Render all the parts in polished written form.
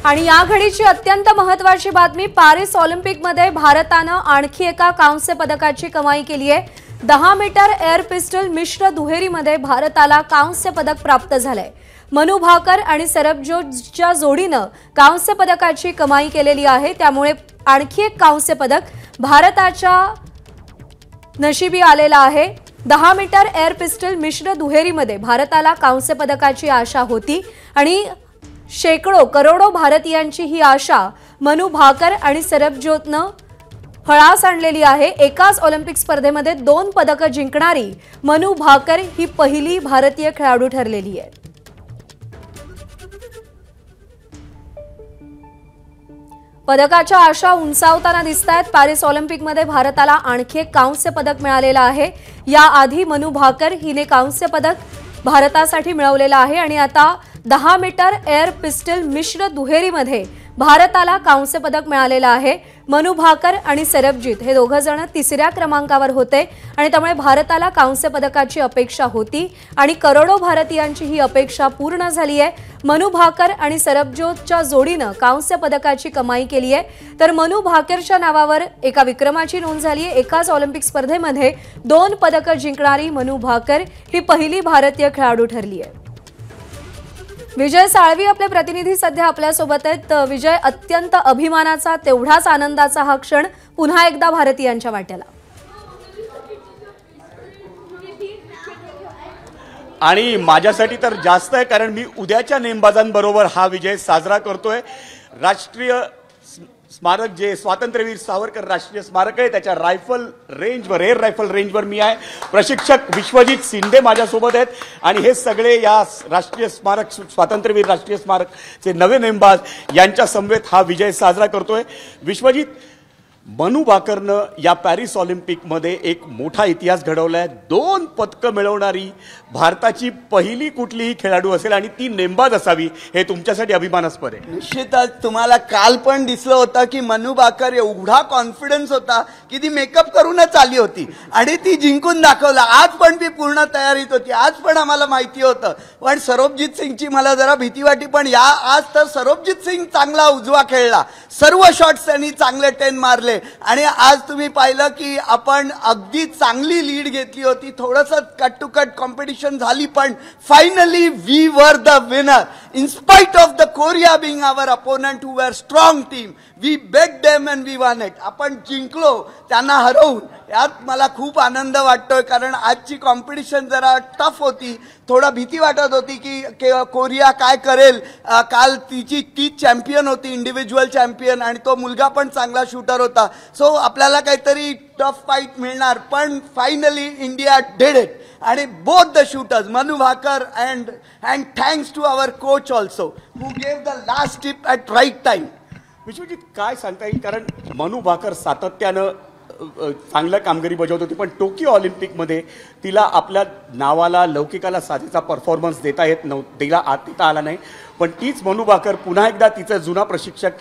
आणि या घडीची अत्यंत महत्त्वाची बातमी, पॅरिस ऑलिम्पिकमध्ये भारताने आणखी एका कांस्य पदकाची कमाई केली आहे। 10 मीटर एअर पिस्टल मिश्र दुहेरीमध्ये भारताला कांस्य पदक प्राप्त झाले। मनु भाकर आणि सरबजोतच्या जोडीने कांस्य पदकाची कमाई केलेली आहे, त्यामुळे आणखी एक कांस्य पदक भारताच्या नशिबी आलेला आहे। 10 मीटर एअर पिस्टल मिश्र दुहेरीमध्ये भारताला कांस्य पदकाची आशा होती आणि शेकडो करोडो भारतीयांची ही आशा मनु भाकर आणि सरबजोतने फळास आणलेली आहे। एकाच ऑलिम्पिक स्पर्धेमध्ये 2 पदक जिंकणारी मनु भाकर ही पहिली भारतीय खेळाडू ठरलेली आहे। पदकाच्या आशा उंचावताना दिसतात। पॅरिस ऑलिम्पिकमध्ये भारताला आणखी एक कांस्य पदक मिळालेला आहे। याआधी मनु भाकर हिने कांस्य पदक भारतासाठी मिळवलेला आहे आणि आता 10 मीटर एअर पिस्टल मिश्र दुहेरीमध्ये भारताला कांस्य पदक मिळालेला आहे। मनु भाकर आणि सरबजीत हे दोघे जण तिसऱ्या क्रमांकावर होते आणि त्यामुळे भारताला कांस्य पदकाची अपेक्षा होती आणि करोडो भारतीयांची ही अपेक्षा पूर्ण झाली आहे। मनु भाकर आणि सरबजोतच्या जोडीने कांस्य पदकाची कमाई केली आहे, तर मनु भाकरच्या नावावर एका विक्रमाची नोंद झाली आहे। एकाच ऑलिम्पिक स्पर्धेमध्ये 2 पदक जिंकणारी मनु भाकर ही पहिली भारतीय खेळाडू ठरली आहे। विजय साळवी आपले प्रतिनिधी सध्या आपल्या सोबत आहेत। विजय, अत्यंत अभिमानाचा तेवढाच आनंदाचा हा क्षण पुन्हा एकदा भारतीयांच्या वाट्याला, आणि माझ्यासाठी तर जास्त आहे, कारण मी उद्याच्या नेमबाजांबरोबर हा विजय साजरा करतोय। राष्ट्रीय स्मारक जे स्वातंत्र्यवीर सावरकर राष्ट्रीय स्मारक आहे त्याच्या रायफल रेंजवर, एअर रायफल रेंजवर मी आहे। प्रशिक्षक विश्वजित शिंदे माझ्यासोबत आहेत आणि हे सगळे या राष्ट्रीय स्मारक स्वातंत्र्यवीर राष्ट्रीय स्मारकचे नवे नेमबाज यांच्या समवेत हा विजय साजरा करतोय। विश्वजित, मनु भाकरनं या पॅरिस ऑलिम्पिकमध्ये एक मोठा इतिहास घडवलाय। 2 पदकं मिळवणारी भारताची पहिली कुठलीही खेळाडू असेल आणि ती नेमबाज असावी, हे तुमच्यासाठी अभिमानास्पद आहे। निश्चितच तुम्हाला काल पण दिसलं होतं की मनु भाकर एवढा कॉन्फिडन्स होता की ती मेकअप करूनच आली होती आणि ती जिंकून दाखवला। आज पण ती पूर्ण तयारीत होती, आज पण आम्हाला माहिती होतं, पण सरबजीत सिंगची मला जरा भीती वाटली, पण आज तर सरबजीत सिंग चांगला उजवा खेळला, सर्व शॉट्स त्यांनी चांगले 10 मारले आणि आज तुम्ही पाहिलं की आपण अगदी चांगली लीड घेतली होती। थोडंसं कट टू कट कॉम्पिटिशन झाली, पण finally we were the winner in spite of the Korea being our opponent who were strong team. We beat them and we won it. आपण जिंकलो त्यांना हरवून, यात मला खूप आनंद वाटतोय, कारण आजची कॉम्पिटिशन जरा टफ होती। थोडा भीती वाटत होती की कोरिया काय करेल। काल ती चॅम्पियन होती, इंडिव्हिज्युअल चॅम्पियन, आणि तो मुलगा पण चांगला शूटर होता। सो आपल्याला काहीतरी टफ फाईट मिळणार, पण फायनली इंडिया डिड इट आणि both the shooters Manu Bhaker and thanks to our coach also who gave the last tip at right time. Vishwajit, काय सांगता येईल, कारण मनु भाकर सातत्यानं चांगलं कामगिरी बजावत होती, पण टोकियो ऑलिम्पिकमध्ये तिला आपल्या नावाला लौकिकाला साजेसा परफॉर्मन्स देता आला नाही। पण तीच मनु भाकर पुन्हा एकदा तिचा जुना प्रशिक्षक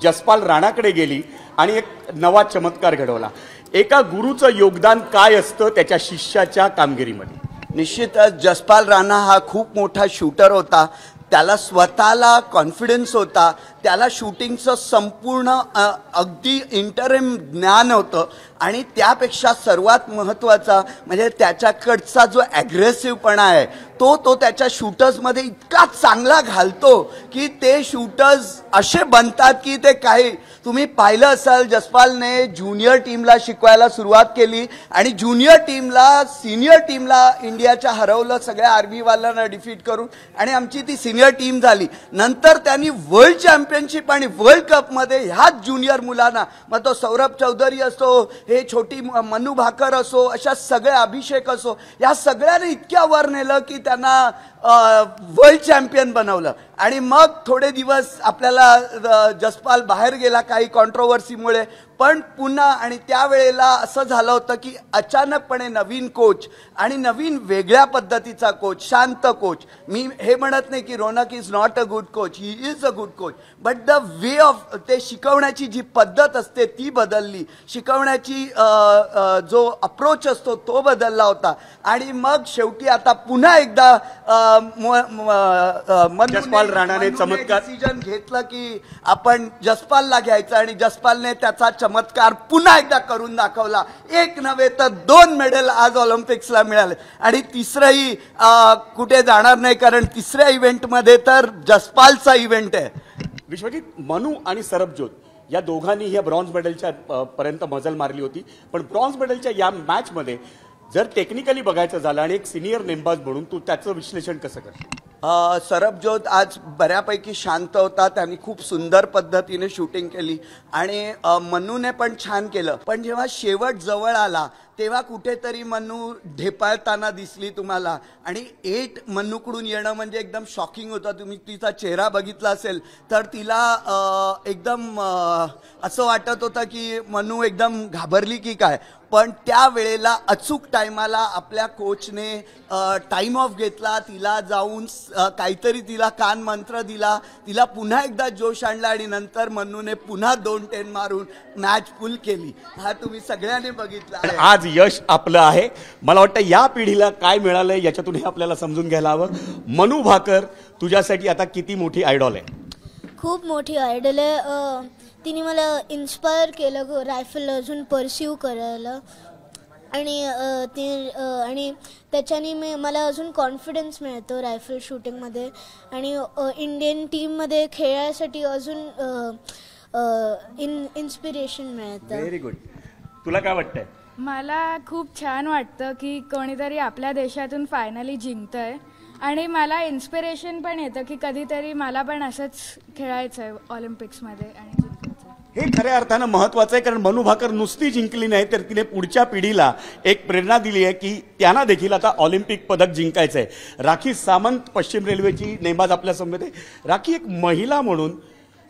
जसपाल राणाकडे गेली आणि एक नवा चमत्कार घडवला। एका गुरुचं योगदान काय असतं त्याच्या शिष्याच्या कामगिरीमध्ये? निश्चितच जसपाल राणा हा खूप मोठा शूटर होता, त्याला स्वतःला कॉन्फिडन्स होता, त्याला शूटिंगचं संपूर्ण अगदी इंटरिम ज्ञान होतं आणि त्यापेक्षा सर्वात महत्त्वाचा म्हणजे त्याच्याकडचा जो ॲग्रेसिव्हपणा आहे तो त्याच्या शूटर्समध्ये इतका चांगला घालतो की ते शूटर्स असे बनतात की ते काही तुम्ही पाहिलं असाल, जसपालने ज्युनियर टीमला शिकवायला सुरुवात केली आणि ज्युनियर टीमला सीनियर टीमला इंडियाच्या हरवलं, सगळ्या आर्मीवाल्यांना डिफीट करून, आणि आमची ती सीनियर टीम झाली। नंतर त्यांनी वर्ल्ड चॅम्पियनशिप आणि वर्ल्ड कपमध्ये ह्याच ज्युनियर मुलांना, मग तो सौरभ चौधरी असो, हे छोटी मनु भाकर असो, अशा सगळ्या अभिषेक असो, या सगळ्यांनी इतक्या वर नेलं की त्यांना वर्ल्ड चॅम्पियन बनवलं। आणि मग थोडे दिवस आपल्याला जसपाल बाहेर गेला काही कॉन्ट्रोवर्सीमुळे, पण पुन्हा आणि त्यावेळेला असं झालं होतं की अचानकपणे नवीन कोच आणि नवीन वेगळ्या पद्धतीचा कोच, शांत कोच। मी हे म्हणत नाही की Raunak is not a good coach, he is a good coach, but the way of ते शिकवण्याची जी पद्धत असते ती बदलली, शिकवण्याची जो अप्रोच असतो तो बदलला होता। आणि मग शेवटी आता पुन्हा एकदा जसपाल राणाने चमत्कार- डिसिजन घेतलं की आपण जसपालला घ्यायचं आणि जसपालने त्याचा चमत्कार पुन्हा एकदा करून दाखवला. एक नव्हे तर 2 मेडल आज ऑलिम्पिक्सला मिळाले आणि तिसरंही कुठे जाणार नाही, कारण तिसऱ्या इव्हेंटमध्ये तर जसपालचा इव्हेंट आहे. विश्वजित, मनू आणि सरबजोत या दोघांनी या ब्रॉन्झ मेडलच्या पर्यंत मजल मारली होती, पण ब्रॉन्झ मेडलच्या या मॅचमध्ये जर टेक्निकली बघायचं झालं आणि एक सिनियर नेमबाज म्हणून तू त्याचं विश्लेषण कसं करशील? सरबजोत आज बऱ्यापैकी शांत होता, त्यांनी खूप सुंदर पद्धतीने शूटिंग केली आणि मनूने पण छान केलं. पण जेव्हा शेवट जवळ आला तेव्हा कुठेतरी मनू ढेपाळताना दिसली तुम्हाला आणि 8 मनूकडून येणं म्हणजे एकदम शॉकिंग होतं. तुम्ही तिचा चेहरा बघितला असेल तर तिला एकदम असं वाटत होतं की मनू एकदम घाबरली की काय. पण त्या वेळेला अचूक टायमाला आपल्या कोचने टाइम ऑफ घेतला, तिला जाऊन काहीतरी तिला कान मंत्र दिला, तिला पुन्हा एकदा जोश आणला आणि नंतर मनूने पुन्हा 2-10 मारून मॅच फुल केली. हा तुम्ही सगळ्यांनी बघितला. आज यश आपलं आहे. मला वाटतं या पिढीला काय मिळालंय याच्यातून हे आपल्याला समजून घ्यायला हवं. मनू भाकर तुझ्यासाठी आता किती मोठी आयडॉल आहे? खूप मोठी आयडल आहे. तिने मला इन्स्पायर केलं रायफल अजून परस्यू करायला आणि त्याच्याने मला अजून कॉन्फिडन्स मिळतो रायफल शूटिंगमध्ये आणि इंडियन टीममध्ये खेळायसाठी अजून इन्स्पिरेशन मिळतं. Very good. तुला काय वाटतंय? मला खूप छान वाटतं की कोणीतरी आपल्या देशातून फायनली जिंकतंय आणि मला इन्स्पिरेशन पण येतं की कधीतरी मला पण असंच खेळायचं आहे ऑलिम्पिक्समध्ये आणि जिंकायचं. हे खऱ्या अर्थानं महत्वाचं आहे, कारण मनू भाकर नुसती जिंकली नाही तर तिने पुढच्या पिढीला एक प्रेरणा दिली आहे की त्यांना देखील आता ऑलिम्पिक पदक जिंकायचं आहे. राखी सामंत पश्चिम रेल्वेची नेमबाज आपल्या समोर आहे. राखी, एक महिला म्हणून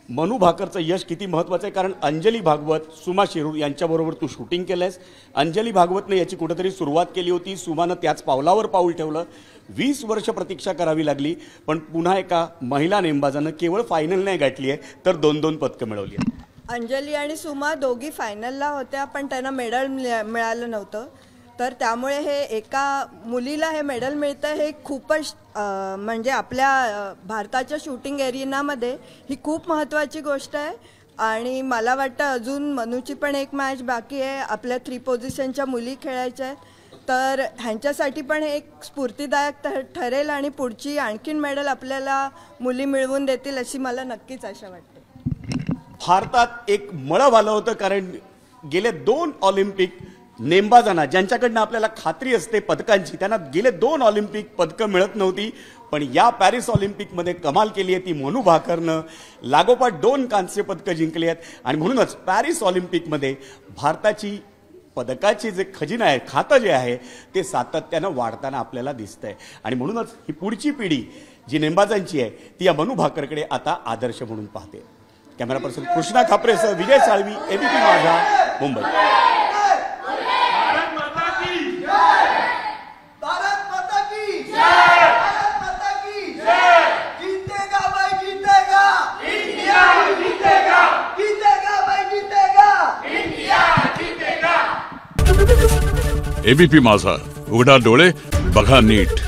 मनू भाकरचं यश किती महत्वाचं आहे, कारण अंजली भागवत, सुमा शिरूर यांच्याबरोबर तू शूटिंग केलंयस. अंजली भागवतने याची कुठेतरी सुरुवात केली होती, सुमानं त्याच पावलावर पाऊल ठेवलं. 20 वर्ष प्रतीक्षा करावी लागली, पण पुन्हा एका महिला नेमबाजानं केवळ फायनल नाही गाठली आहे तर 2-2 पदकं मिळवली आहेत. अंजली आणि सुमा दोघी फायनलला होत्या, पण त्यांना मेडल मिळालं नव्हतं. तर त्यामुळे हे एका मुलीला हे मेडल मिळतं हे खूपच म्हणजे आपल्या भारताच्या शूटिंग एरिनामध्ये ही खूप महत्त्वाची गोष्ट आहे. आणि मला वाटतं अजून मनूची पण एक मॅच बाकी आहे, आपल्या 3 पोझिशनच्या मुली खेळायच्या आहेत. तर ह्यांच्यासाठी पण हे एक स्फूर्तिदायक ठरेल आणि पुढची आणखीन मेडल आपल्याला मुली मिळवून देतील अशी मला नक्कीच आशा वाटते. भारतात एक मळभ आलं होतं, कारण गेले 2 ऑलिम्पिक नेमबाजांना, ज्यांच्याकडनं आपल्याला खात्री असते पदकांची, त्यांना गेले 2 ऑलिम्पिक पदकं मिळत नव्हती. पण या पॅरिस ऑलिम्पिकमध्ये कमाल केली आहे ती मनू भाकरनं. लागोपाठ 2 कांस्य पदकं जिंकली आहेत आणि म्हणूनच पॅरिस ऑलिम्पिकमध्ये भारताची पदकाची जे खजिना आहे, खातं जे आहे ते सातत्यानं वाढताना आपल्याला दिसतंय. आणि म्हणूनच ही पुढची पिढी जी नेमबाजांची आहे ती या मनू भाकरकडे आता आदर्श म्हणून पाहते. कॅमेरा पर्सन कृष्णा खापरेसह विजय साळवी, एबीपी माझा, मुंबई. एबीपी माझा, उघडा डोळे बघा नीट.